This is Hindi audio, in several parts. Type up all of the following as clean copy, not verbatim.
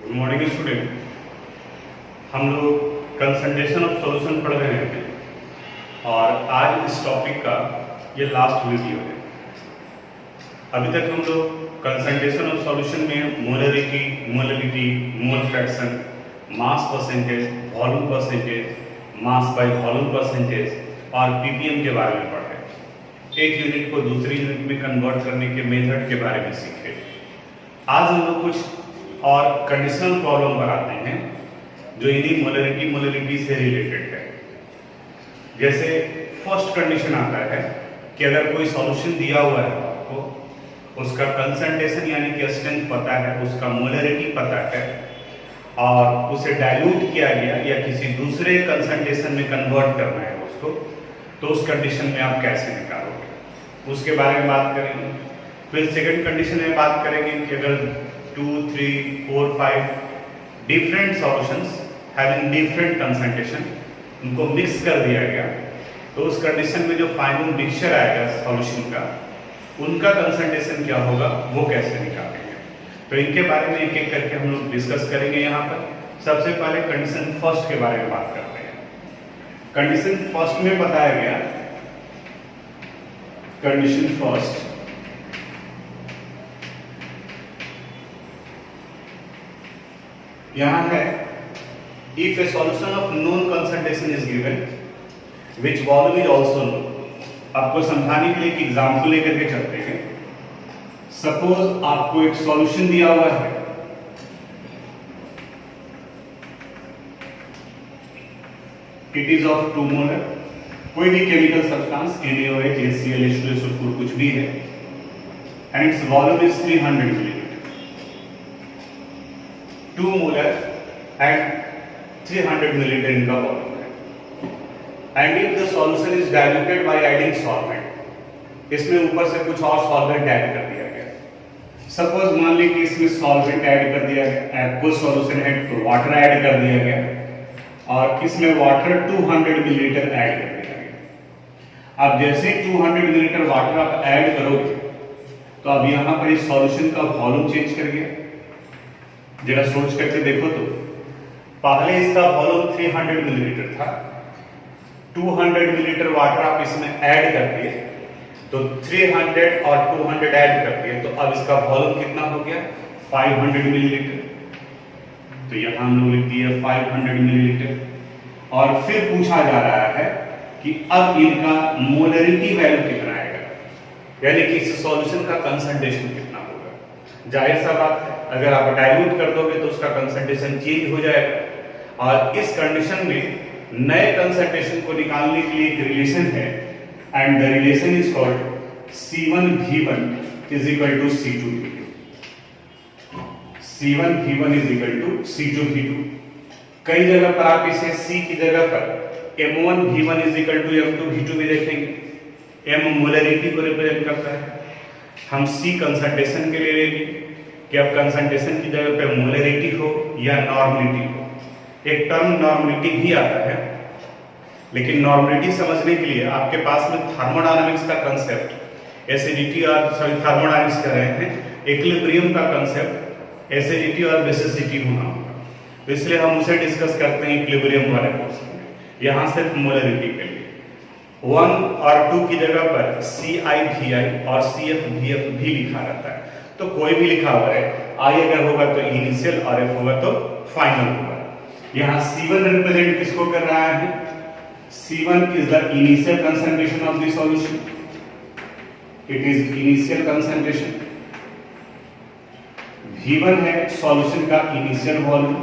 Good morning student. हम लोग कंसंट्रेशन ऑफ सॉल्यूशन पढ़ रहे हैं और आज इस टॉपिक का ये लास्ट वीडियो है। अभी तक हम लोग कंसंट्रेशन ऑफ सॉल्यूशन में molarity, molality, mole fraction, mass percentage, volume percentage, mass by volume percentage और पीपीएम के बारे में पढ़े। एक यूनिट को दूसरी यूनिट में कन्वर्ट करने के मेथड के बारे में सीखे। आज हम लोग कुछ और कंडीशनल प्रॉब्लम पर आते हैं जो इन्हीं मोलरिटी से रिलेटेड है। जैसे फर्स्ट कंडीशन आता है कि अगर कोई सॉल्यूशन दिया हुआ है आपको, उसका कंसंट्रेशन यानी कि स्ट्रेंथ पता है, उसका मोलरिटी पता है और उसे डाइल्यूट किया गया या किसी दूसरे कंसंट्रेशन में कन्वर्ट करना है उसको, तो उस कंडीशन में आप कैसे निकालोगे उसके बारे में बात करेंगे। फिर सेकंड कंडीशन में बात करेंगे कि अगर 2, 3, 4, 5 different solutions having different concentration उनको मिक्स कर दिया गया, तो उस कंडीशन में जो फाइनल मिक्सचर आएगा सॉल्यूशन का, उनका कंसंट्रेशन क्या होगा वो कैसे निकालेंगे। तो इनके बारे में एक एक करके हम लोग डिस्कस करेंगे। यहाँ पर सबसे पहले कंडीशन फर्स्ट के बारे में बात करते हैं। कंडीशन फर्स्ट में बताया गया, कंडीशन फर्स्ट यहां है, if A solution of known concentration is given which volume is also known. आपको समझाने के लिए एक एग्जांपल लेकर के चलते हैं। सपोज आपको एक सॉल्यूशन दिया हुआ है, इट इज ऑफ 2 मोलर, कोई भी chemical substance NaOH, HCl, H2SO4 कुछ भी है, and its volume is 300 millilitre. 2 molar and 300 millilitre इनका वॉल्यूम है। And if the solution is diluted by adding solvent, इसमें ऊपर से कुछ और सॉल्वेंट ऐड कर दिया गया। सपोज मान ली कि इसमें सॉल्वेंट ऐड कर दिया गया, कुछ सॉल्यूशन है तो वाटर ऐड कर दिया गया और इसमें वाटर 200 मिलीलीटर ऐड कर दिया गया। अब जैसे 200 मिलीलीटर वाटर आप ऐड करोगे तो अब यहां पर इस सॉल्यूशन का वॉल्यूम चेंज कर गया। जरा सोच करके देखो तो, पहले इसका वॉल्यूम 300 मिलीलीटर था, 200 मिलीलीटर वाटर आप इसमें ऐड कर दिए तो 300 और 200 ऐड कर दिए, तो अब इसका वॉल्यूम कितना हो गया 500 मिलीलीटर। तो यहां हम लोग लिख दिए 500 मिलीलीटर। और फिर पूछा जा रहा है कि अब इनका मोलरिटी वैल्यू कितना आएगा, यानी कि इस सॉल्यूशन का कंसंट्रेशन कितना होगा। जाहिर सा बात है, अगर आप डाइल्यूट कर दोगे तो उसका कंसंट्रेशन चेंज हो जाएगा। और इस कंडीशन में नए कंसंट्रेशन को निकालने के लिए एक रिलेशन है, and the relation is called C1V1 is equal to C2V2। C1V1 is equal to C2V2। कई जगह पर आप इसे C की जगह पर M1V1 is equal to M2V2 भी देखेंगे। M मोलरिटी को रिप्रेजेंट करता है। हम C कंसंट्रेशन के लिए लेंगे कि अब कंसंट्रेशन की जगह पे मोलरिटी हो या नॉर्मलिटी हो। एक टर्म नॉर्मलिटी भी आता है, लेकिन नॉर्मलिटी समझने के लिए आपके पास में थर्मोडायनामिक्स का कंसेप्ट, एसिडिटी और थर्मोडायनामिक्स कर रहे हैं, इक्विलिब्रियम का कंसेप्ट, एसिडिटी और बेसिसिटी होना होगा। तो इसलिए हम उसे डिस्कस करते हैं इक्विलिब्रियम वाले पोर्शन में। यहाँ सिर्फ मोलरिटी के लिए 1 और 2 की जगह पर CI/VI और CF/VF भी लिखा रहता है। तो कोई भी लिखा हुआ है, I अगर होगा तो इनिशियल और F होगा तो फाइनल होगा। यहाँ C1 रिप्रेजेंट किसको कर रहा है? C1 is the initial concentration of the solution, it is initial concentration. V1 है सॉल्यूशन का initial volume,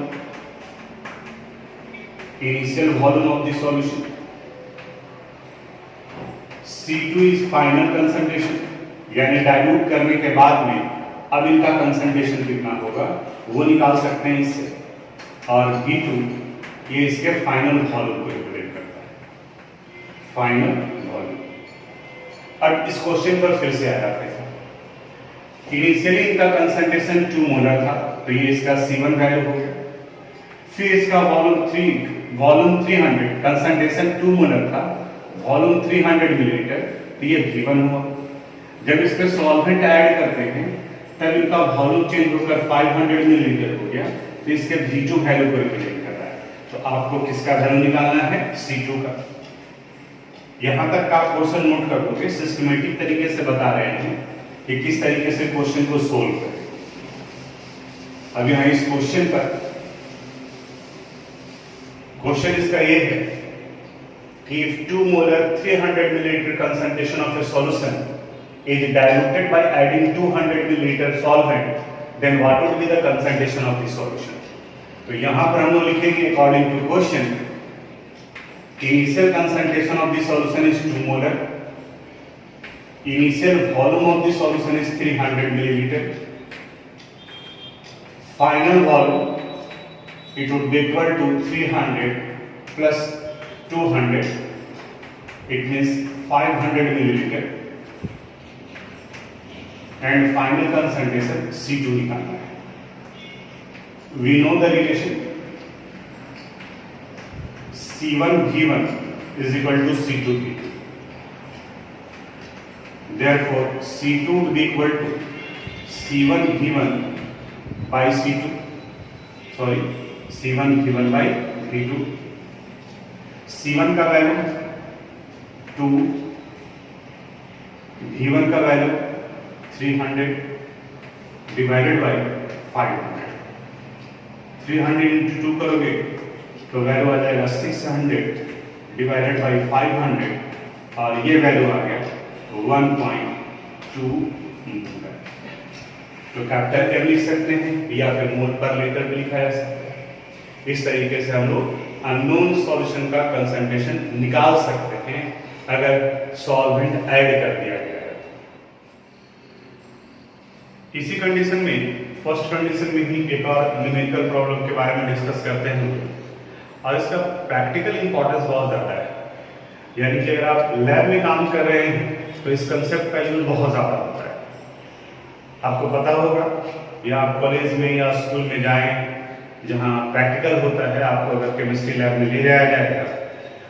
initial volume of the solution. C2 is final concentration, यानी डाइल्यूट करने के बाद में अब इनका कंसंट्रेशन कितना होगा वो निकाल सकते हैं इससे। और V2 ये इसके फाइनल वॉल्यूम को रिप्रेजेंट करता है, फाइनल वॉल्यूम। अब इस क्वेश्चन पर फिर से आ जाते हैं। इनिशियली इनका कंसंट्रेशन 2 मोलर था, तो ये इसका C1 वैल्यू हो गया। फिर इसका वॉल्यूम 300, कंसंट्रेशन 2 मोलर था, वॉल्यूम 300 मिलीलीटर, तो ये V1 हुआ। जब इसमें सॉल्वेंट ऐड करते हैं तब इनका वॉल्यूम चेंज होकर 500 मिलीलीटर हो गया, तो इसके V2 वैल्यू को रिप्रेजेंट कर रहा है। तो आपको किसका वैल्यू निकालना है? C2 का। यहां तक का आप क्वेश्चन नोट कर दोगे, सिस्टमेटिक तरीके से बता रहे हैं कि किस तरीके से क्वेश्चन को सोल्व करें। अब यहां इस क्वेश्चन पर क्वेश्चन इसका ये है कि if 2 molar 300 milliliter concentration of a solution is diluted by adding 200 milliliter solvent, then what would be the concentration of the solution? तो यहां पर हम लोग लिखेंगे according to question, initial concentration of the solution is 2 molar, initial volume of the solution is 300 milliliter, final volume it would be equal to 300 plus 200, it means 500 milliliter, and final concentration C2 निकालना है। We know the relation C1 V1 is equal to C2 V2. Therefore C2 would be equal to C1 V1 by C2. Sorry, C1 V1 by V2. C1 का वैल्यू 2, V1 का वैल्यू 300 डिवाइडेड बाय 500। 300 इंटू 2 करोगे तो वैल्यू आ जाएगा 600 डिवाइडेड बाय 500 और ये वैल्यू आ गया 1.2 मीटर। तो कैपिटल M लिख सकते हैं या फिर मोल पर लीटर भी लिखा जा सकता है। इस तरीके से हम लोग अननोन सॉल्यूशन का कंसंट्रेशन निकाल सकते हैं अगर सॉल्वेंट ऐड कर दिया गया है। इसी कंडीशन में फर्स्ट कंडीशन में ही एक और न्यूमेरिकल प्रॉब्लम के बारे में डिस्कस करते हैं और इसका प्रैक्टिकल इंपॉर्टेंस बहुत ज्यादा है। यानी कि अगर आप लैब में काम कर रहे हैं तो इस कंसेप्ट का यूज बहुत ज्यादा होता है। आपको पता होगा या आप कॉलेज में या स्कूल में जाएं जहां प्रैक्टिकल होता है, आपको अगर केमिस्ट्री लैब में ले जाया जाएगा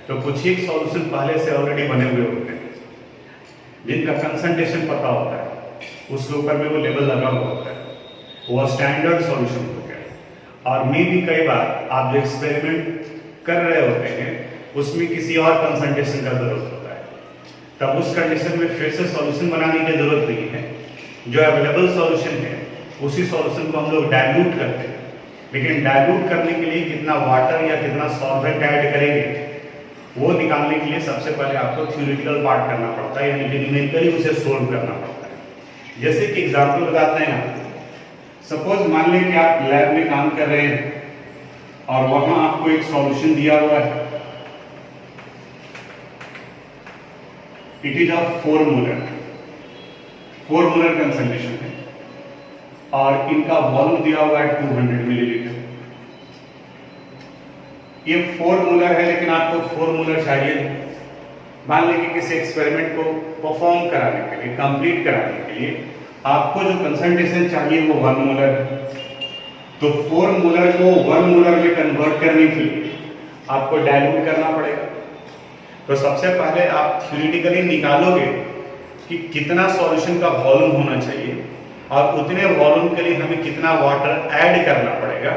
तो कुछ ही सॉल्यूशन पहले से ऑलरेडी बने हुए होते हैं जिनका कंसंट्रेशन पता होता है, उसके ऊपर में वो लेवल लगा हुआ होता है, वो स्टैंडर्ड सॉल्यूशन हो गया। और मे भी कई बार आप जो एक्सपेरिमेंट कर रहे होते हैं उसमें किसी और कंसंट्रेशन का जरूरत होता है, तब उस कंडीशन में फिर से सॉल्यूशन बनाने की जरूरत नहीं है। जो अवेलेबल सॉल्यूशन है उसी सॉल्यूशन को हम लोग डाइल्यूट करते हैं, लेकिन डाइल्यूट करने के लिए कितना वाटर या कितना सॉल्वेंट ऐड करेंगे वो निकालने के लिए सबसे पहले आपको थ्योरेटिकल पार्ट करना पड़ता है, यानी कि न्यूमेरिकली उसे सोल्व करना पड़ता है। जैसे कि एग्जांपल बताते हैं आपको, सपोज मान लें कि आप लैब में काम कर रहे हैं और वहां आपको एक सॉल्यूशन दिया हुआ है, it is of 4 molar concentration है और इनका वॉल्यूम दिया हुआ है 200 मिलीलीटर। ये 4 मोलर है लेकिन आपको 4 मोलर चाहिए नहीं। मान लें कि किसी एक्सपेरिमेंट को परफॉर्म कराने के लिए, कंप्लीट कराने के लिए आपको जो कंसंट्रेशन चाहिए वो 1 मोलर है। तो 4 मोलर को 1 मोलर में कन्वर्ट करने के लिए आपको डाइल्यूट करना पड़ेगा। तो सबसे पहले आप थ्योरेटिकली निकालोगे कि कितना सॉल्यूशन का वॉल्यूम होना चाहिए और उतने वॉल्यूम के लिए हमें कितना वाटर ऐड करना पड़ेगा,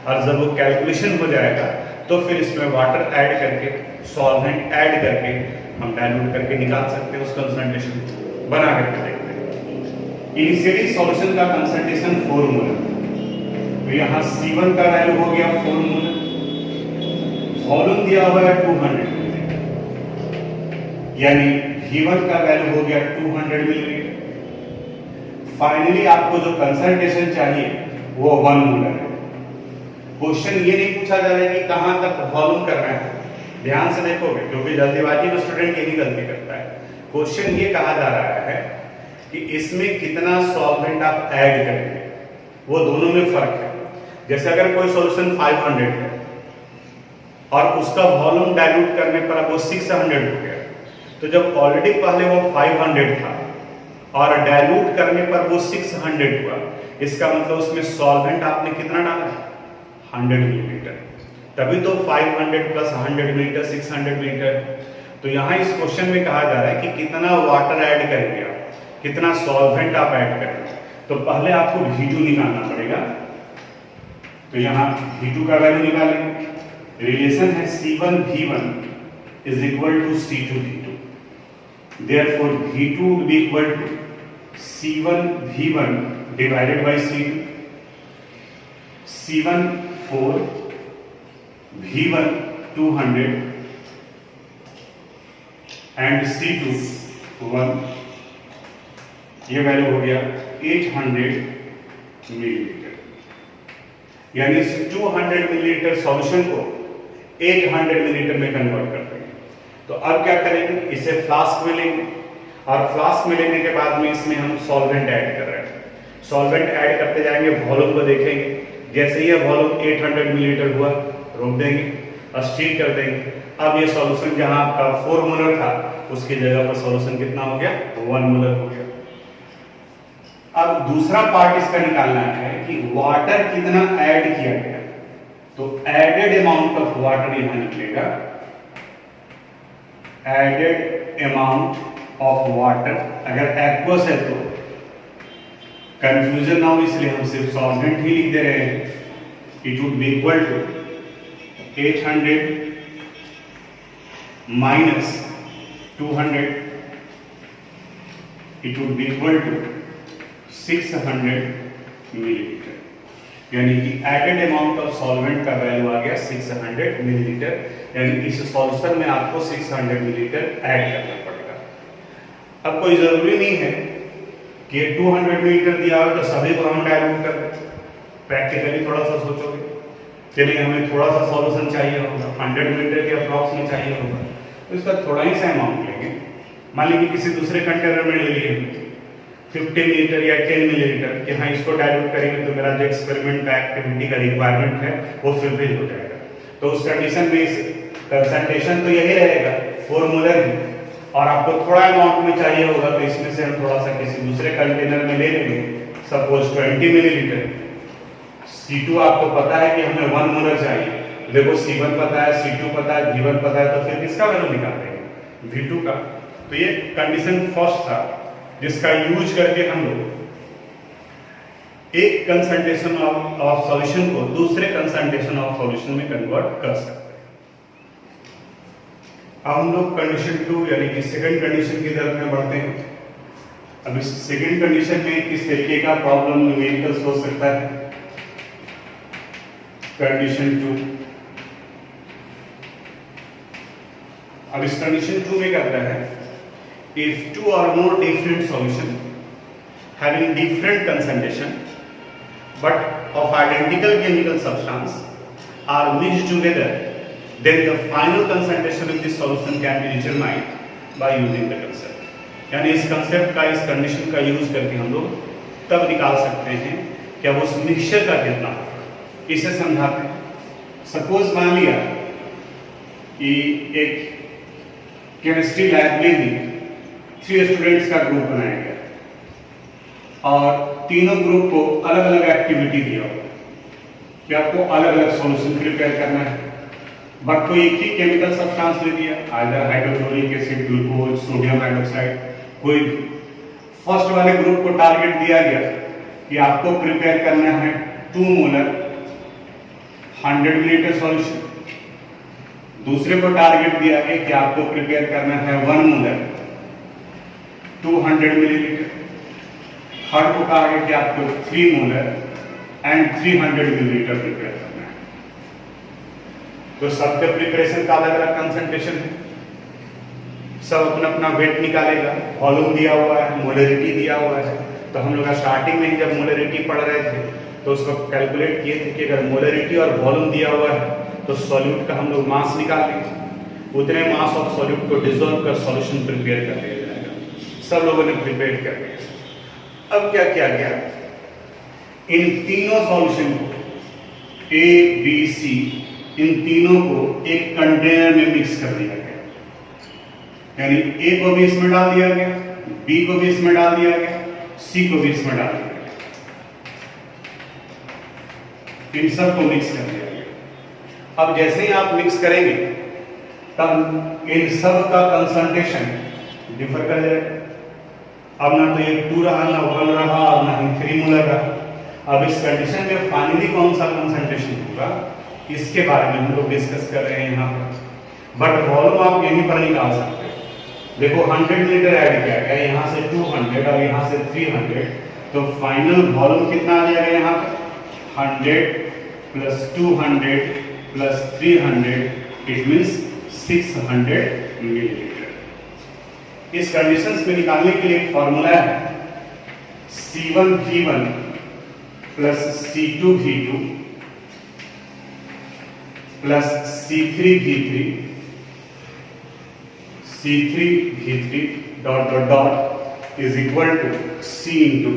और जब वो कैलकुलेशन हो जाएगा तो फिर इसमें वाटर ऐड करके, सॉल्वेंट ऐड करके हम डाइल्यूट करके निकाल सकते हैं, उस कंसंट्रेशन को बना करके देखते हैं। इनिशियली सॉल्यूशन का कंसंट्रेशन 4 मोलर, तो यहाँ C1 का वैल्यू हो गया 4 मोलर, वॉल्यूम दिया हुआ है 200 मिलीलीटर, यानी V1 का वैल्यू हो गया 200 मिलीलीटर। फाइनली आपको जो कंसंट्रेशन चाहिए वो 1 मोलर है। क्वेश्चन ये नहीं पूछा जा रहा है कि कहां तक वॉल्यूम करना है, ध्यान से देखोगे क्योंकि जल्दीबाजी में स्टूडेंट यही गलती करता है। क्वेश्चन ये कहा जा रहा है कि इसमें कितना सॉल्वेंट आप ऐड करेंगे, वो दोनों में फर्क है। जैसे अगर कोई सॉल्यूशन 500 है और उसका वॉल्यूम डाइल्यूट करने पर अब वो 600 हो गया, तो जब ऑलरेडी पहले वो 500 था और डाइल्यूट करने पर वो 600 हुआ, इसका मतलब उसमें सॉल्वेंट आपने कितना डाला है 100 मिलीलीटर, तभी तो 500 प्लस 100 मिलीलीटर 600 मिलीलीटर। तो यहाँ इस क्वेश्चन में कहा जा रहा है कि कितना वाटर ऐड करेंगे आप, कितना सॉल्वेंट आप ऐड करेंगे। तो पहले आपको V2 निकालना पड़ेगा। तो यहाँ V2 का वैल्यू निकालेंगे। रिलेशन है C1V1 is equal to C2V2, therefore V2 would be equal to C1V1 divided by C2, C1 4, V1 200 and C2 1, ये वैल्यू हो गया 800 मिलीलीटर। यानी इस 200 मिलीलीटर सॉल्यूशन को 800 मिलीलीटर में कन्वर्ट कर देंगे। तो अब क्या करेंगे, इसे फ्लास्क में लेंगे और फ्लास्क में लेने के बाद में इसमें हम सॉल्वेंट ऐड कर रहे हैं। सॉल्वेंट ऐड करते जाएंगे, वॉल्यूम को देखेंगे, जैसे ही वॉल्यूम 800 मिलीलीटर हुआ रोक देंगे और स्टीर कर देंगे। अब ये सॉल्यूशन जहां आपका 4 मोलर था उसकी जगह पर सॉल्यूशन कितना हो गया, 1 मोलर हो गया। अब दूसरा पार्ट इसका निकालना है कि वाटर कितना ऐड किया गया। तो एडेड अमाउंट ऑफ वाटर यहां निकलेगा, एडेड अमाउंट ऑफ वाटर। अगर एक्वस है तो कंफ्यूजन ना हो इसलिए हम सिर्फ सॉल्वेंट ही लिख दे रहे हैं। It would be equal to 800 minus 200, it would be equal to 600 millilitre. यानी कि एडेड अमाउंट ऑफ सॉल्वेंट का वैल्यू आ गया 600 मिलीलीटर। यानी इस सॉल्यूशन में आपको 600 मिलीलीटर ऐड करना पड़ेगा। अब कोई जरूरी नहीं है कि 200 मिलीलीटर दिया हो तो सभी को हम डाइल्यूट कर दें। प्रैक्टिकली थोड़ा सा सोचोगे, चलिए हमें थोड़ा सा सॉल्यूशन चाहिए होगा, 100 मिलीलीटर के अप्रॉक्स में चाहिए होगा, तो इसका थोड़ा ही सा अमाउंट लेंगे। मान लीजिए किसी दूसरे कंटेनर में ले लिए 50 मिलीलीटर या 10 मिलीलीटर कि हाँ इसको डाइल्यूट करेंगे तो मेरा जो एक्सपेरिमेंट का एक्टिविटी का रिक्वायरमेंट है वो फुलफिल हो जाएगा। तो उस कंडीशन में इस कंसंट्रेशन तो यही रहेगा 4 मोलर ही, और आपको थोड़ा अमाउंट में चाहिए होगा तो इसमें से हम थोड़ा सा किसी दूसरे कंटेनर में ले लेंगे, सपोज 20 मिलीलीटर। C2 आपको पता है कि हमें 1 मोलर चाहिए, देखो C1 पता है, C2 पता है, V1 पता है, तो फिर किसका वैल्यू निकाल देंगे, V2 का। तो ये कंडीशन फर्स्ट था जिसका यूज करके हम लोग एक कंसंट्रेशन ऑफ सॉल्यूशन को दूसरे कंसंट्रेशन ऑफ सॉल्यूशन में कन्वर्ट कर सकते हैं। अब हम लोग कंडीशन 2 यानी कि सेकंड कंडीशन की तरफ में बढ़ते हैं। अब इस सेकंड कंडीशन में किस तरीके का प्रॉब्लम न्यूमेरिकल्स हो सकता है। कंडीशन 2, अब इस कंडीशन 2 में कहता है if 2 or more different solution having different concentration but of identical chemical substance are mixed together, then the final concentration in this solution can be determined by using the concept। यानी इस कंसेप्ट का, इस कंडीशन का यूज करके हम लोग तब निकाल सकते हैं कि अब उस मिक्सचर का कितना होगा। इसे समझाते हैं। सपोज मान लिया कि एक केमिस्ट्री लैब में ही 3 स्टूडेंट्स का ग्रुप बनाया गया और तीनों ग्रुप को अलग अलग एक्टिविटी दिया हो कि आपको अलग अलग सॉल्यूशन प्रिपेयर करना है, बट कोई एक ही केमिकल सब्सटेंस दे दिया, either hydrochloric acid, glucose, sodium hydroxide, कोई भी। फर्स्ट वाले ग्रुप को टारगेट दिया गया कि आपको प्रिपेयर करना है 2 मोलर 100 मिलीलीटर सॉल्यूशन। दूसरे को टारगेट दिया गया कि आपको प्रिपेयर करना है 1 मोलर 200 मिलीलीटर। थर्ड को कहा गया कि आपको 3 मोलर एंड 300 मिलीलीटर प्रिपेयर करना है। तो सबके प्रिपरेशन का अलग अलग कंसंट्रेशन है, सब अपना अपना वेट निकालेगा, वॉल्यूम दिया हुआ है, मोलरिटी दिया हुआ है। तो हम लोग स्टार्टिंग में ही जब मोलरिटी पढ़ रहे थे तो उसको कैलकुलेट किए थे कि अगर मोलरिटी और वॉल्यूम दिया हुआ है तो सॉल्यूट का हम लोग मास निकालेंगे, उतने मास ऑफ सॉल्यूट को डिसॉल्व कर सॉल्यूशन प्रिपेयर कर लिया जाएगा। सब लोगों ने प्रिपेयर कर लिया। अब क्या किया गया, इन तीनों सॉल्यूशन को A, B, C, इन तीनों को एक कंटेनर में मिक्स कर दिया गया। यानी A को भी इसमें डाल दिया गया, B को भी इसमें डाल दिया गया, C को भी इसमें डाल दिया गया, इन सब को मिक्स कर दिया गया। अब जैसे ही आप मिक्स करेंगे तब इन सब का कंसंट्रेशन डिफर कर जाएगा। अब ना तो ये 2 रहा, ना 1 रहा, और ना ही 3 मोलर रहा। अब इस कंडीशन में फाइनली कौन सा कंसंट्रेशन होगा इसके बारे में हम लोग डिस्कस कर रहे हैं यहाँ पर, बट वॉल्यूम आप यहीं पर निकाल सकते हो। देखो 100 लीटर ऐड किया गया, यहाँ से 200 और यहाँ से 300, तो फाइनल वॉल्यूम कितना आ जाएगा यहाँ पर 100 plus 200 plus 300, it means 600 millilitre. इस कंडीशंस में निकालने के लिए एक फॉर्मूला है C1V1 plus C2V2 plus C3V3 dot dot dot is equal to C into,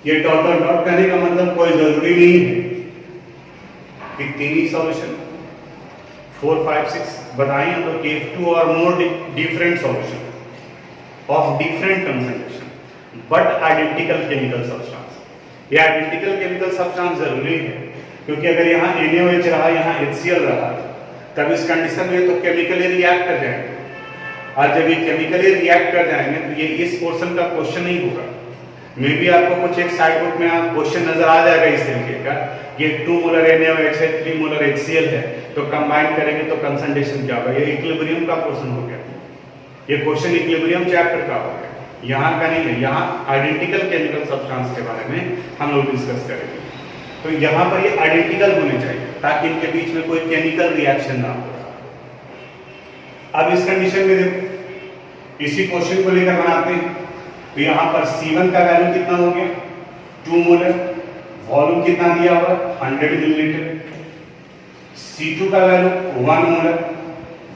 ये डॉट डॉट डॉट करने का मतलब कोई जरूरी नहीं है कि तीन ही सॉल्यूशन 4, 5, 6 बताएं तो F2 और more different solution of different concentration but identical chemical substance. ये आइडेंटिकल केमिकल सब्सटेंस जरूरी है क्योंकि अगर यहाँ NaOH रहा, यहाँ HCl रहा, तब इस कंडीशन में तो केमिकली रिएक्ट कर जाएंगे, और जब ये केमिकली रिएक्ट कर जाएंगे तो ये इस पोर्शन का क्वेश्चन नहीं होगा। मे भी आपको कुछ एक साइड बुक में क्वेश्चन नजर आ जाएगा इस तरीके का, ये 2 मोलर NaOH है, 3 मोलर HCl है, तो कंबाइन करेंगे तो कंसंट्रेशन क्या होगा। ये इक्विलिब्रियम का क्वेश्चन हो गया, ये क्वेश्चन इक्विलिब्रियम चैप्टर का हो गया, यहाँ का नहीं है। यहाँ आइडेंटिकल केमिकल सब्सटेंस के बारे में हम लोग डिस्कस करेंगे। तो यहाँ पर ये आइडेंटिकल होने चाहिए ताकि इनके बीच में कोई केमिकल रिएक्शन ना हो। अब इस कंडीशन में देखो, इसी क्वेश्चन को लेकर बनाते हैं। तो यहाँ पर C1 का वैल्यू कितना हो गया 2 मोलर, वॉल्यूम कितना दिया हुआ 100 मिलीलीटर। C2 का वैल्यू 1 मोलर,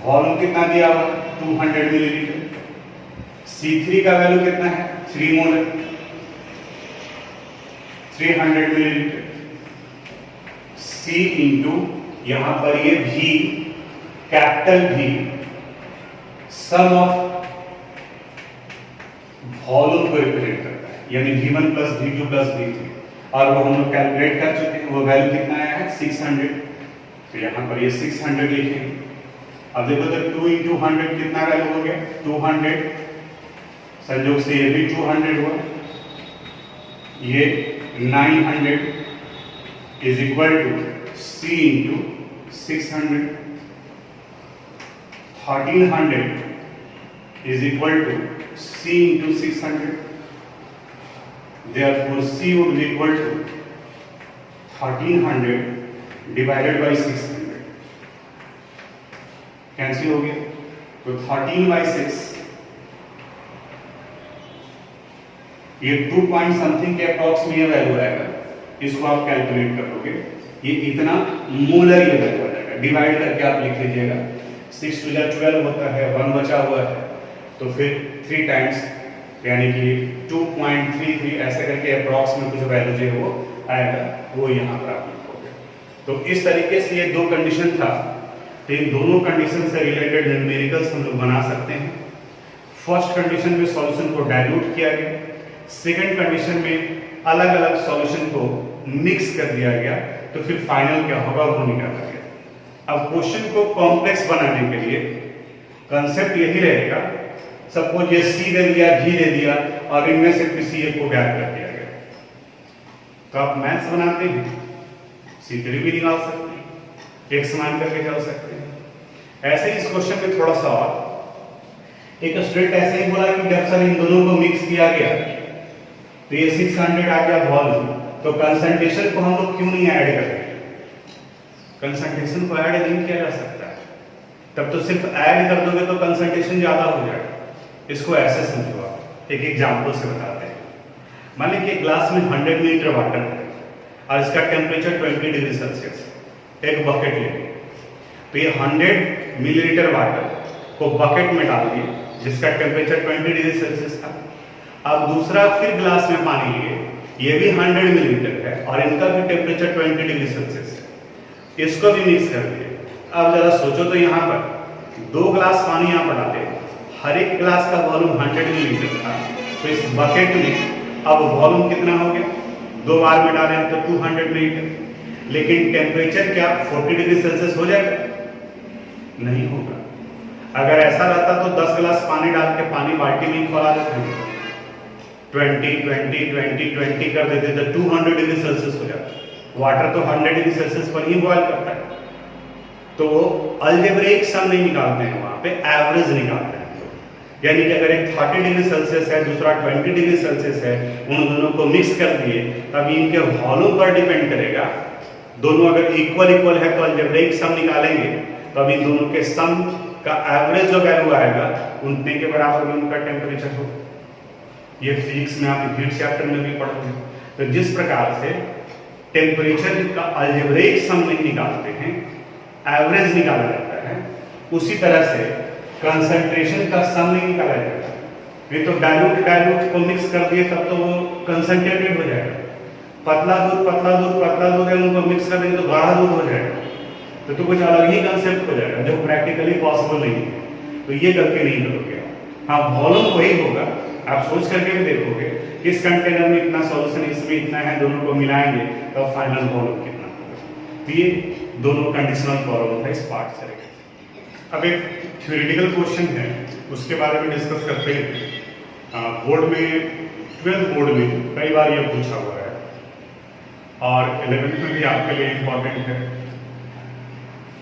वॉल्यूम कितना दिया हुआ 200 मिलीलीटर। C3 का वैल्यू कितना है 3 मोलर, 300 मिलीलीटर। C इंटू यहां पर ये V, capital V, sum of volume को रिप्रेजेंट करता है, यानी V1 plus V2 plus V3, और वो हम लोग कैलकुलेट कर चुके हैं। वो वैल्यू कितना आया है 600, तो यहां पर ये 600 लिखेंगे। अब देखो तो 2 इंटू 100 कितना वैल्यू हो गया 200, संयोग से ये भी 200 हुआ, ये 900 is equal to C into 600, 1300 is equal to C into 600. Therefore, C would be equal to 1300 divided by 600. Cancel हो गया, तो 13 by 6, ये 2 पॉइंट समथिंग के अप्रॉक्स में ये वैल्यू आएगा। इसको आप कैलकुलेट करोगे, ये इतना मोलर ये वैल्यू आ जाएगा। डिवाइड करके आप लिख लीजिएगा, 6 to 12 होता है, 1 बचा हुआ है, तो फिर 3 टाइम्स यानी कि 2.33 ऐसे करके अप्रॉक्स में कुछ वैल्यू जो है वो आएगा, वो यहाँ पर आप लिखोगे। तो इस तरीके से ये 2 कंडीशन था, तो इन दोनों कंडीशन से रिलेटेड न्यूमेरिकल्स हम लोग बना सकते हैं। फर्स्ट कंडीशन में सॉल्यूशन को डाइल्यूट किया गया, सेकंड कंडीशन में अलग अलग सॉल्यूशन को मिक्स कर दिया गया, तो फिर फाइनल क्या होगा वो निकाला गया। अब क्वेश्चन को कॉम्प्लेक्स बनाने के लिए कंसेप्ट यही रहेगा, सपोज ये C दे दिया, V दे दिया, और इनमें से किसी एक को गैप कर दिया गया, तो आप मैथ्स बनाते हैं, C3 भी निकाल सकते हैं, x मान करके चल सकते हैं। ऐसे ही इस क्वेश्चन में थोड़ा सा और एक स्टूडेंट ऐसे ही बोला कि जब सर इन दोनों को मिक्स किया गया तो ये 600 आ गया वॉल्यूम, तो कंसंट्रेशन को हम लोग क्यों नहीं ऐड करते? कंसंट्रेशन को ऐड नहीं किया जा सकता है, तब तो सिर्फ ऐड कर दोगे तो कंसंट्रेशन ज्यादा हो जाएगा। इसको ऐसे समझो, आप एक एग्जांपल से बताते हैं। मान लीजिए ग्लास में 100 मिलीलीटर वाटर है और इसका टेम्परेचर 20 डिग्री सेल्सियस, एक बकेट लेंगे, तो ये 100 मिलीलीटर वाटर को बकेट में डाल दिए जिसका टेम्परेचर 20 डिग्री सेल्सियस था। अब दूसरा फिर ग्लास में पानी लिए, ये भी 100 मिलीलीटर है और इनका भी टेम्परेचर 20 डिग्री सेल्सियस है, इसको भी मिक्स कर दिए। अब जरा सोचो तो यहाँ पर 2 ग्लास पानी यहाँ पर डाले, हर एक ग्लास का वॉल्यूम 100 मिलीलीटर था, तो इस बकेट में अब वॉल्यूम कितना हो गया, 2 बार में डाले तो 200 मिलीलीटर, लेकिन टेम्परेचर क्या 40 डिग्री सेल्सियस हो जाएगा? नहीं होगा। अगर ऐसा रहता तो 10 गिलास पानी डाल के पानी बाल्टी में खौला देते हैं, 20 20 20 20 कर देते तो 200 डिग्री सेल्सियस हो जाता। वाटर तो 100 डिग्री सेल्सियस पर ही बॉयल करता है। तो वो अलजेब्रिक सम नहीं निकालते हैं, वहां पे एवरेज निकालते हैं। यानी कि अगर एक 30 डिग्री सेल्सियस है, दूसरा 20 डिग्री सेल्सियस है, उन दोनों को मिक्स कर दिए, तब इनके वॉल्यूम पर डिपेंड करेगा। दोनों अगर इक्वल इक्वल है तो अलजेब्रिक सम निकालेंगे, तब इन दोनों के सम का एवरेज जो वैल्यू आएगा उतने के बराबर में उनका टेम्परेचर हो। ये फिजिक्स में आप हीट चैप्टर में भी पढ़ोगे। तो जिस प्रकार से टेम्परेचर का अलजेब्रिक सम नहीं निकालते हैं, एवरेज निकाला जाता है, उसी तरह से कंसंट्रेशन का सम नहीं निकाला जाता। ये तो डाइल्यूट को मिक्स कर दिए तब तो वो कंसंट्रेटेड हो जाएगा। पतला दूध है, उनको मिक्स कर देंगे तो गाढ़ा दूध हो जाएगा। तो कुछ अलग ही कंसेप्ट हो जाएगा जो प्रैक्टिकली पॉसिबल नहीं है। तो ये गलती नहीं करोगे। हाँ, वॉल्यूम वही होगा, आप सोच करके भी देखोगे इस कंटेनर में इतना सॉल्यूशन, इसमें इतना है, दोनों को मिलाएंगे तो फाइनल वॉल्यूम कितना होगा। तो ये दोनों कंडीशनल प्रॉब्लम था इस पार्ट से। अब एक थ्योरेटिकल क्वेश्चन है, उसके बारे में डिस्कस करते हैं। बोर्ड में 12th बोर्ड में कई बार ये पूछा हुआ है और 11th में भी आपके लिए इंपॉर्टेंट है।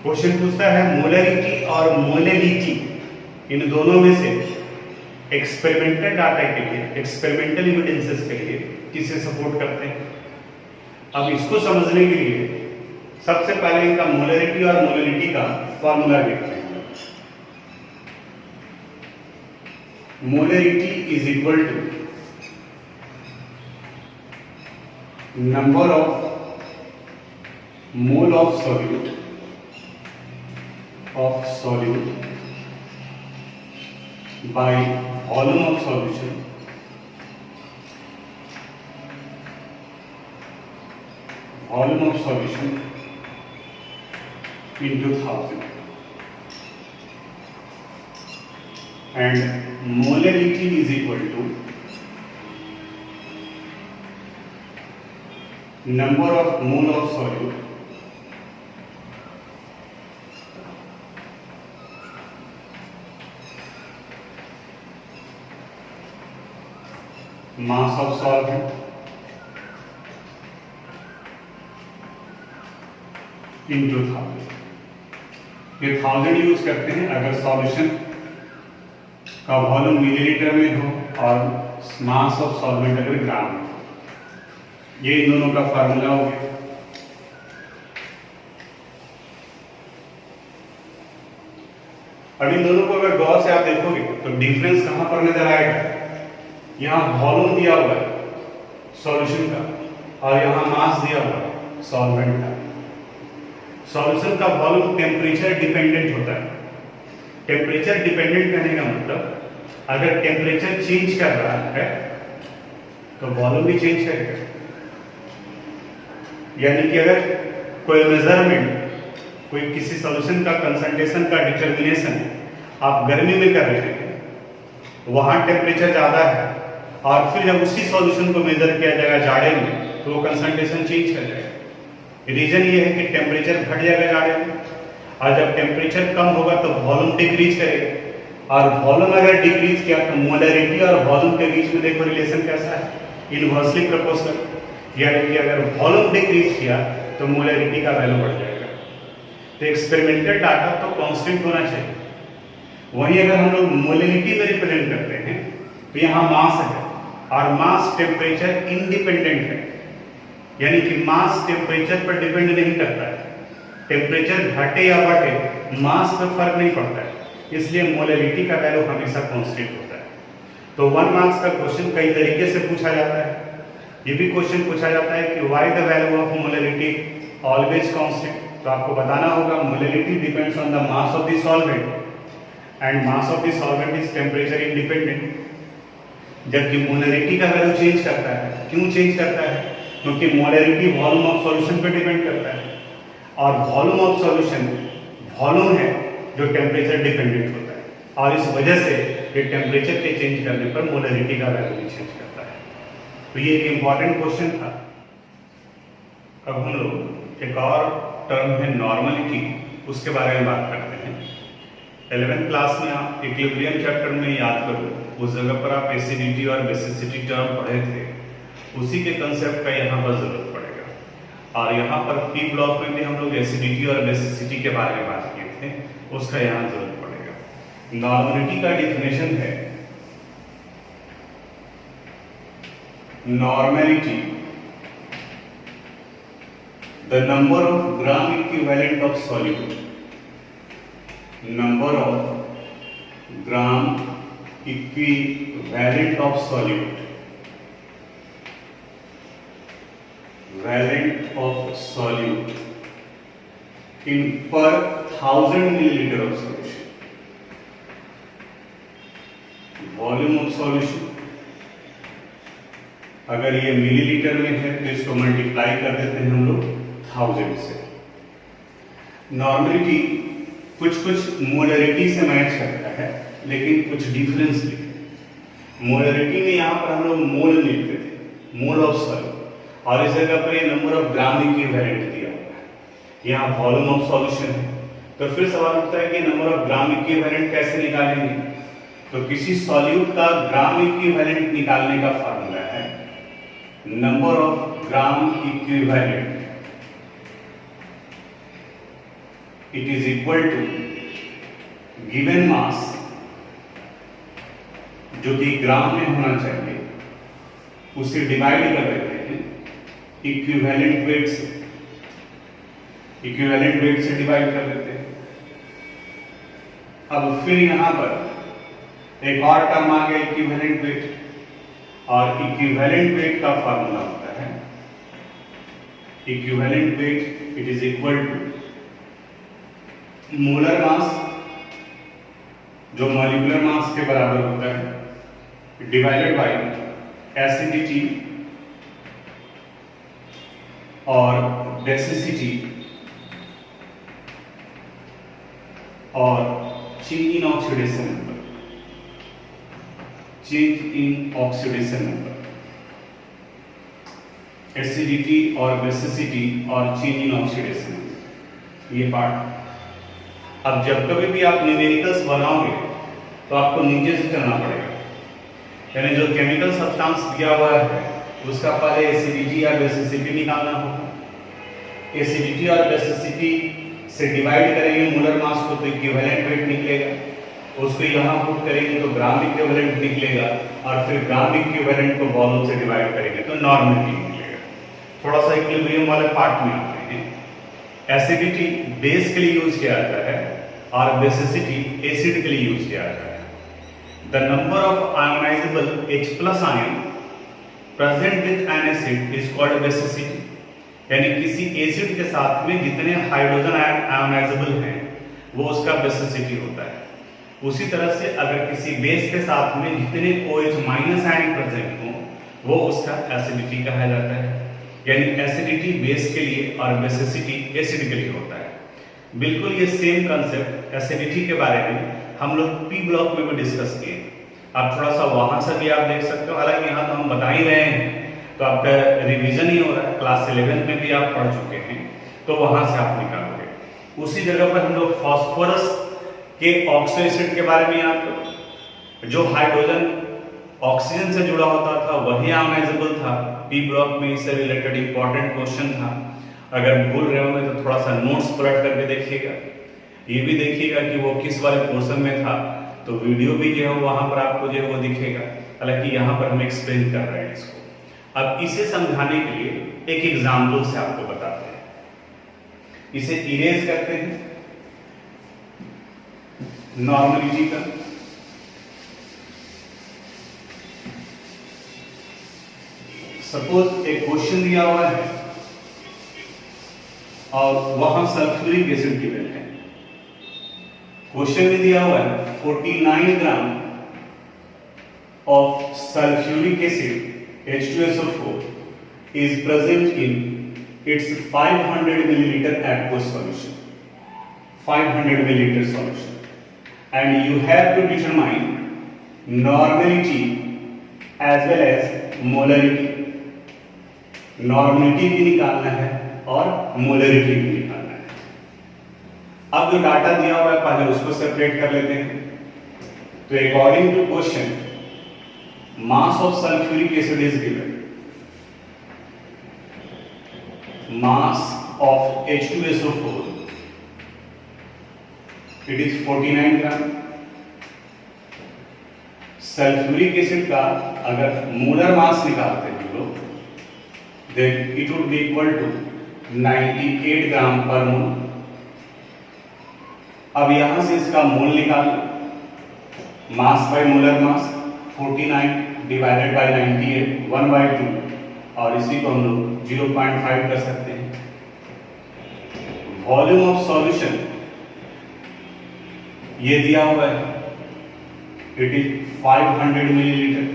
क्वेश्चन पूछता है मोलरिटी और मोलेलिटी इन दोनों में से एक्सपेरिमेंटल डाटा के लिए, एक्सपेरिमेंटल एविडेंसेस के लिए किसे सपोर्ट करते हैं। अब इसको समझने के लिए सबसे पहले इनका मोलरिटी और मोलेलिटी का फॉर्मूला देखते हैं। Molarity is equal to number of mole of solute by volume of solution into 1000 and molarity is equal to number of mole of solute mass of solvent into 1000। ये 1000 यूज करते हैं अगर सॉल्यूशन का वॉल्यूम मिलीलीटर में हो और मास ऑफ सॉल्वेंट अगर ग्राम में हो। ये इन दोनों का फार्मूला हो गया। अब इन दोनों को अगर गौर से आप देखोगे तो डिफरेंस कहां पर नजर आएगा। यहाँ वॉल्यूम दिया हुआ है सॉल्यूशन का और यहाँ मास दिया हुआ है सॉल्वेंट का। सॉल्यूशन का वॉल्यूम टेम्परेचर डिपेंडेंट होता है। टेम्परेचर डिपेंडेंट कहने का मतलब अगर टेम्परेचर चेंज कर रहा है तो वॉल्यूम भी चेंज करेगा। यानी कि अगर कोई मेजरमेंट, कोई किसी सॉल्यूशन का कंसंट्रेशन का डिटर्मिनेशन आप गर्मी में कर रहे हैं, वहां टेम्परेचर ज्यादा है और फिर जब उसी सॉल्यूशन को मेजर किया जाएगा जाड़े में तो वो कंसंट्रेशन चेंज कर जाएगा। रीजन ये है कि टेम्परेचर घट जाएगा जाड़े में और जब टेम्परेचर कम होगा तो वॉल्यूम डिक्रीज करेगा और वॉल्यूम अगर डिक्रीज किया तो मोलरिटी और वॉल्यूम के बीच में देखो रिलेशन कैसा है, इनवर्सली प्रोपोर्शनल। यानी कि अगर वॉल्यूम डिक्रीज किया तो मोलरिटी का वैल्यू बढ़ जाएगा। तो एक्सपेरिमेंटल डाटा तो कांस्टेंट होना चाहिए। वहीं अगर हम लोग मोलरिटी में रिप्रेजेंट करते हैं तो यहाँ मास है और मास टेम्परेचर इंडिपेंडेंट है। यानी कि मास टेम्परेचर पर डिपेंड नहीं करता है। टेम्परेचर घटे या बढ़े मास पर फर्क नहीं पड़ता है, इसलिए मोलरिटी का वैल्यू हमेशा कांस्टेंट होता है। तो 1 मार्क्स का क्वेश्चन कई तरीके से पूछा जाता है। ये भी क्वेश्चन पूछा जाता है कि why the value of molarity always constant. तो आपको बताना होगा molarity depends on the mass of the solvent and mass of the solvent is temperature independent. जबकि मोलरिटी का वैल्यू चेंज करता है। क्यों चेंज करता है? क्योंकि मोलरिटी वॉल्यूम ऑफ सॉल्यूशन पर डिपेंड करता है और वॉल्यूम ऑफ सॉल्यूशन वॉल्यूम है जो टेम्परेचर डिपेंडेंट होता है और इस वजह से ये टेम्परेचर के चेंज करने पर मोलरिटी का वैल्यू भी चेंज करता है। तो ये एक इंपॉर्टेंट क्वेश्चन था। अब हम लोग एक और टर्म है नॉर्मलिटी, उसके बारे में बात करते हैं। 11th क्लास में आप इक्विलिब्रियम चैप्टर में याद करो, उस जगह पर आप एसिडिटी और बेसिसिटी टर्म पढ़े थे, उसी के कंसेप्ट का यहाँ पर जरूरत पड़ेगा। और यहाँ पर पी ब्लॉक में भी हम लोग एसिडिटी और बेसिसिटी के बारे में बात किए थे, उसका यहाँ जरूरत पड़ेगा। नॉर्मलिटी का डिफिनेशन है, normality the number of gram equivalent of solute, number of gram equivalent of solute, valent of solute in per 1000 milliliter of solution, volume of solution। अगर ये मिलीलीटर में है तो इसको मल्टीप्लाई कर देते हैं हम लोग 1000 से। नॉर्मलिटी कुछ कुछ मोलरिटी से मैच करता है, लेकिन कुछ डिफरेंस भी है। मोलरिटी में यहाँ पर हम लोग मोल लिखते थे, मोल ऑफ सॉल्यूट, और इस जगह पर ये नंबर ऑफ ग्राम इक्विवेलेंट दिया हुआ है, यहाँ वॉल्यूम ऑफ सॉल्यूशन है। तो फिर सवाल उठता है कि नंबर ऑफ ग्राम इक्विवेलेंट कैसे निकालेंगे? तो किसी सॉल्यूट का ग्राम इक्विवेलेंट निकालने का फॉर्मूला है number of gram equivalent, it is equal to given mass, जो कि ग्राम में होना चाहिए, उसे डिवाइड कर देते हैं इक्विवेलेंट वेट से, इक्विवेलेंट वेट से डिवाइड कर देते हैं। अब फिर यहां पर एक और टर्म आ गया इक्विवेलेंट वेट, और इक्विवेलेंट वेट का फॉर्मूला होता है equivalent weight it is equal to molar mass, जो मॉलिक्यूलर मास के बराबर होता है, डिवाइडेड बाय एसिडिटी और बेसिसिटी और change in oxidation number, change in oxidation number, acidity और बेसिसिटी और चेंज इन ऑक्सीडेशन नंबर, ये पार्ट। अब जब कभी भी आप न्यूमेरिकल्स बनाओगे तो आपको नीचे से चलना पड़ेगा, यानी जो केमिकल सब्सटेंस दिया हुआ है उसका पहले एसिडिटी या बेसिसिटी निकालना होगा। एसिडिटी और बेसिसिटी से डिवाइड करेंगे मोलर मास को तो इक्विवेलेंट वेट निकलेगा, उसको यहाँ पुट करेंगे तो ग्राम इक्विवेलेंट निकलेगा, और फिर ग्राम इक्विवेलेंट को वॉल्यूम से डिवाइड करेंगे तो नॉर्मलिटी निकलेगा। थोड़ा सा इक्विलिब्रियम वाले पार्ट में आते हैं। एसिडिटी बेस के लिए यूज किया जाता है और बेसिसिटी एसिड के लिए यूज किया जाता है। The number of ionisable H+ ion present with N acid is called basicity, यानी किसी एसिड के साथ में जितने हाइड्रोजन आयन आयोनाइजेबल हैं वो उसका बेसिसिटी होता है। उसी तरह से अगर किसी बेस के साथ में जितने OH- आयन प्रेजेंट हो वो उसका एसिडिटी कहा जाता है, यानी एसिडिटी बेस के लिए और बेसिसिटी एसिड के लिए होता है। बिल्कुल ये सेम कंसेप्ट एसिडिटी के बारे में हम लोग पी ब्लॉक में भी डिस्कस किए। आप थोड़ा सा वहां से भी आप देख सकते हो, हालांकि यहाँ तो हम बता ही रहे हैं तो आपका रिवीजन ही हो रहा है, क्लास 11 में भी आप पढ़ चुके हैं, तो वहां से आप निकालोगे। उसी जगह पर हम लोग फास्फोरस के ऑक्सो एसिड के बारे में याद करो, जो हाइड्रोजन ऑक्सीजन से जुड़ा होता था वही आयोनाइजेबल था। पी ब्लॉक में इससे रिलेटेड इंपॉर्टेंट क्वेश्चन था, अगर भूल रहे होंगे तो थोड़ा सा नोट्स पलट करके देखिएगा। ये भी देखिएगा कि वो किस वाले पोर्शन में था, तो वीडियो भी जो है वहां पर आपको जो है वो दिखेगा। हालांकि यहाँ पर हम एक्सप्लेन कर रहे हैं इसको। अब इसे समझाने के लिए एक एग्जाम्पल से आपको बताते हैं, इसे इरेज करते हैं नॉर्मलिटी का। सपोज एक क्वेश्चन दिया हुआ है और वहां सल्फ्यूरिक एसिड गिवन है। क्वेश्चन में दिया हुआ है 49 gram of sulphuric acid H2SO4 is present in its 500 milliliter aqueous solution, 500 milliliter solution, and you have to determine normality as well as molarity. Normality भी निकालना है और मोलरिटी भी निकालना है। अब जो डाटा दिया हुआ है पहले उसको सेपरेट कर लेते हैं। तो according to question mass of sulphuric acid is given, mass of H2SO4 it is 49 gram. Sulphuric acid का अगर मोलर मास निकालते हैं लोग, then it would be equal to 98 gram per mole. अब यहां से इसका मोल निकाल लो, mass by molar mass 49 divided by 98 1/2, और इसी को हम लोग 0.5 कर सकते हैं। वॉल्यूम ऑफ सॉल्यूशन ये दिया हुआ है, इट इज 500 मिलीलीटर।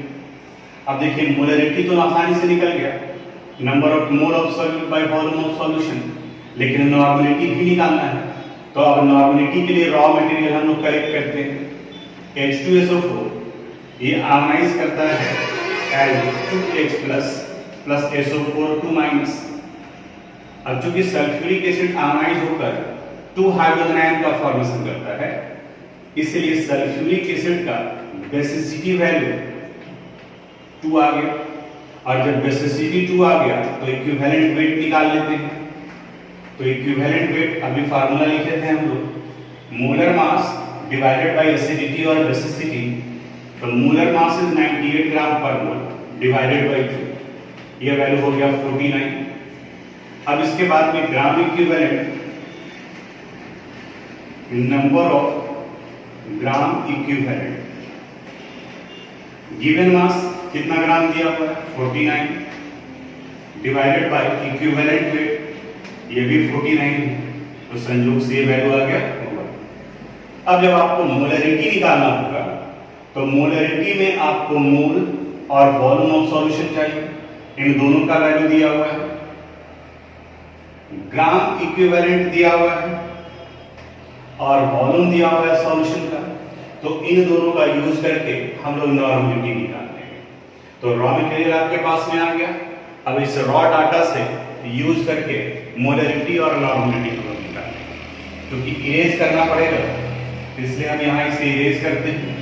अब देखिए मोलरिटी तो आसानी से निकल गया, number of mole of solute bye volume of solution, लेकिन नॉर्मलिटी भी निकालना है। तो अब नॉर्मलिटी के लिए रॉ मटेरियल हम लोग कलेक्ट करते हैं। H2SO4 ये आयनाइज करता है एज 2H प्लस SO4 2-। अब चूंकि सल्फ्यूरिक एसिड आयनाइज होकर 2 हाइड्रोजन आयन का फॉर्मेशन करता है, इसलिए सल्फ्यूरिक एसिड का बेसिसिटी वैल्यू 2 आ गया, और जब बेसिसिटी 2 आ गया तो इक्विवेलेंट वेट निकाल लेते हैं। तो इक्विवेलेंट वेट अभी फार्मूला लिखे थे हम लोग, molar mass divided by acidity और बेसिसिटी। तो molar mass is 98 gram per mole divided by 2, ये वैल्यू हो गया 49। अब इसके बाद में gram equivalent, number of gram equivalent, given mass कितना ग्राम दिया हुआ है 49 डिवाइडेड बाय इक्विवेलेंट वेट, ये भी 49 है। तो संयोग से ये वैल्यू आ गया होगा। अब जब आपको मोलरिटी निकालना होगा, तो मोलरिटी में आपको मोल और वॉल्यूम ऑफ सॉल्यूशन चाहिए, इन दोनों का वैल्यू दिया हुआ है। ग्राम इक्विवेलेंट दिया हुआ है और वॉल्यूम दिया हुआ है सॉल्यूशन का, तो इन दोनों का यूज करके हम लोग नॉर्मलिटी निकालते हैं। तो रॉ मटेरियल आपके पास में आ गया। अब इस रॉ डाटा से यूज करके मोलरिटी और नॉर्मलिटी हम लोग निकालेंगे, क्योंकि इरेज करना पड़ेगा, इसलिए हम यहां इसे इरेज करते हैं।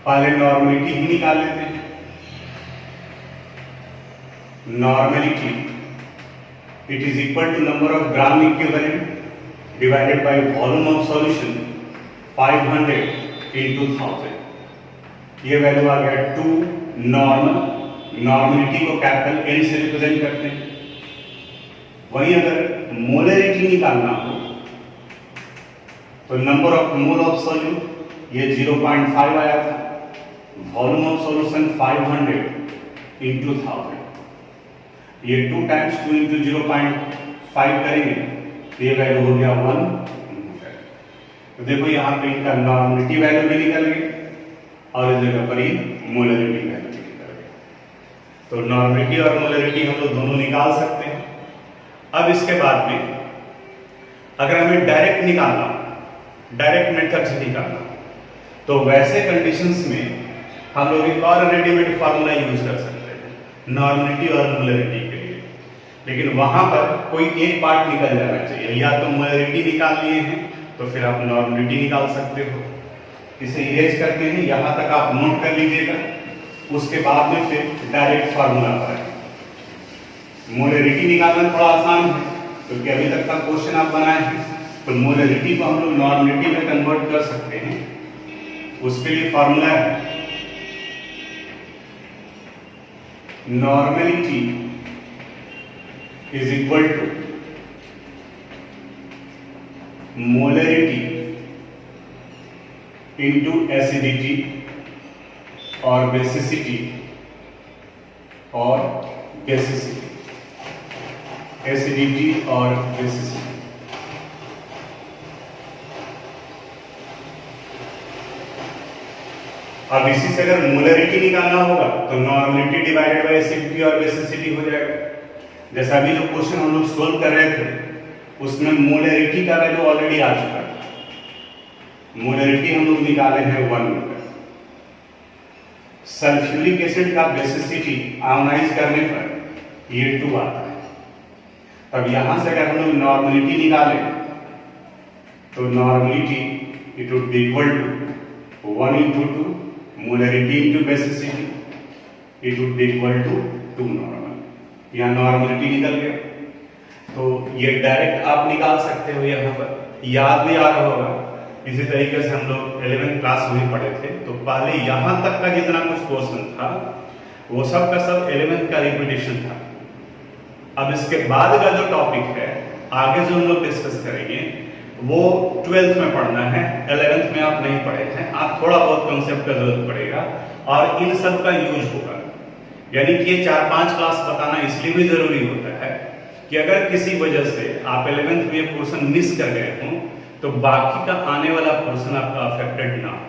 पहले नॉर्मलिटी ही निकाल लेते हैं। Normality it is equal to number of gram equivalent divided by volume of solution 500 into 1000। ये वैल्यू आ गया 2 नॉर्मल। नॉर्मलिटी को कैपिटल N से रिप्रेजेंट करते हैं। वहीं अगर मोलरिटी निकालना हो तो number of mole of solute ये 0.5 आया था, वॉल्यूम ऑफ सॉल्यूशन 500 into 1000, ये 2 times 2 into 0.5 करेंगे तो ये वैल्यू हो गया 1। तो देखो यहाँ पे इनका नॉर्मलिटी वैल्यू भी निकल गई और इस जगह पर ही मोलरिटी वैल्यू भी निकल गई। तो नॉर्मलिटी और मोलरिटी हम लोग दोनों निकाल सकते हैं। अब इसके बाद में अगर हमें डायरेक्ट निकालना, डायरेक्ट मेथड से निकालना, तो वैसे कंडीशंस में हम लोग एक और रेडीमेड फार्मूला यूज कर सकते हैं नॉर्मलिटी और मोलरिटी के लिए, लेकिन वहां पर कोई एक पार्ट निकल जाना चाहिए। या तो मोलरिटी निकाल लिए हैं तो फिर आप नॉर्मलिटी निकाल सकते हो। इसे इरेज करते हैं, यहां तक आप नोट कर लीजिएगा, उसके बाद में फिर डायरेक्ट फार्मूला पर आएंगे। मोलरिटी निकालना थोड़ा आसान है क्योंकि अभी तक का क्वेश्चन आप बनाए हैं, तो मोलरिटी को हम लोग नॉर्मलिटी में कन्वर्ट कर सकते हैं। उसके लिए फार्मूला है normality is equal to molarity into acidity और बेसिसिटी और बेसिसिटी, एसिडिटी और बेसिसिटी। अब इसी से अगर मोलरिटी निकालना होगा तो नॉर्मलिटी डिवाइडेड बाय एसिडिटी और बेसिसिटी हो जाएगा। जैसा अभी जो क्वेश्चन हम लोग सोल्व कर रहे थे उसमें मोलरिटी का वैल्यू ऑलरेडी आ चुका है, मोलरिटी हम लोग निकाले हैं 1 मोलर। सल्फ्यूरिक एसिड का बेसिसिटी आयोनाइज करने पर ये 2 आता है। तब यहां से अगर हम लोग नॉर्मलिटी निकालें तो normality it would be equal to 1 into 2 molarity into basicity, it would be equal to 2 normal. यहाँ नॉर्मलिटी निकल गया, तो ये डायरेक्ट आप निकाल सकते हो। यहाँ पर याद भी आ रहा होगा, इसी तरीके से हम लोग 11th क्लास में पढ़े थे, तो पहले यहाँ तक का जितना कुछ क्वेश्चन था वो सब का सब 11th का रिपीटेशन था। अब इसके बाद का जो टॉपिक है आगे जो हम लोग डिस्कस करेंगे वो 12th में पढ़ना है, 11th में आप नहीं पढ़े हैं, आप थोड़ा बहुत कॉन्सेप्ट का जरूरत पड़ेगा और इन सब का यूज होगा। यानी कि ये 4-5 क्लास बताना इसलिए भी जरूरी होता है कि अगर किसी वजह से आप 11th में पोर्शन मिस कर गए हों तो बाकी का आने वाला पोर्शन आपका अफेक्टेड ना हो।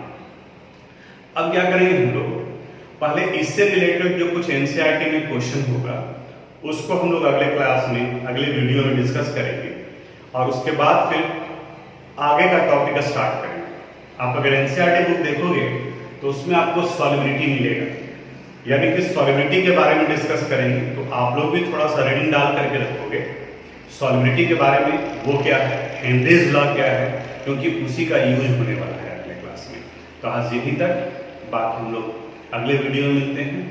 अब क्या करेंगे हम लोग, पहले इससे रिलेटेड जो कुछ एनसीईआरटी में क्वेश्चन होगा उसको हम लोग अगले क्लास में, अगले वीडियो में डिस्कस करेंगे और उसके बाद फिर आगे का टॉपिक स्टार्ट करेंगे। आप अगर एनसीईआरटी बुक देखोगे तो उसमें आपको सॉल्युबिलिटी मिलेगा, यानी कि सॉल्युबिलिटी के बारे में डिस्कस करेंगे। तो आप लोग भी थोड़ा सा रीडिंग डाल करके रखोगे सॉल्युबिलिटी के बारे में, वो क्या है, हेनरीज लॉ क्या है, क्योंकि उसी का यूज होने वाला है अगले क्लास में। तो आज यहीं तक, बाकी हम लोग अगले वीडियो में मिलते हैं।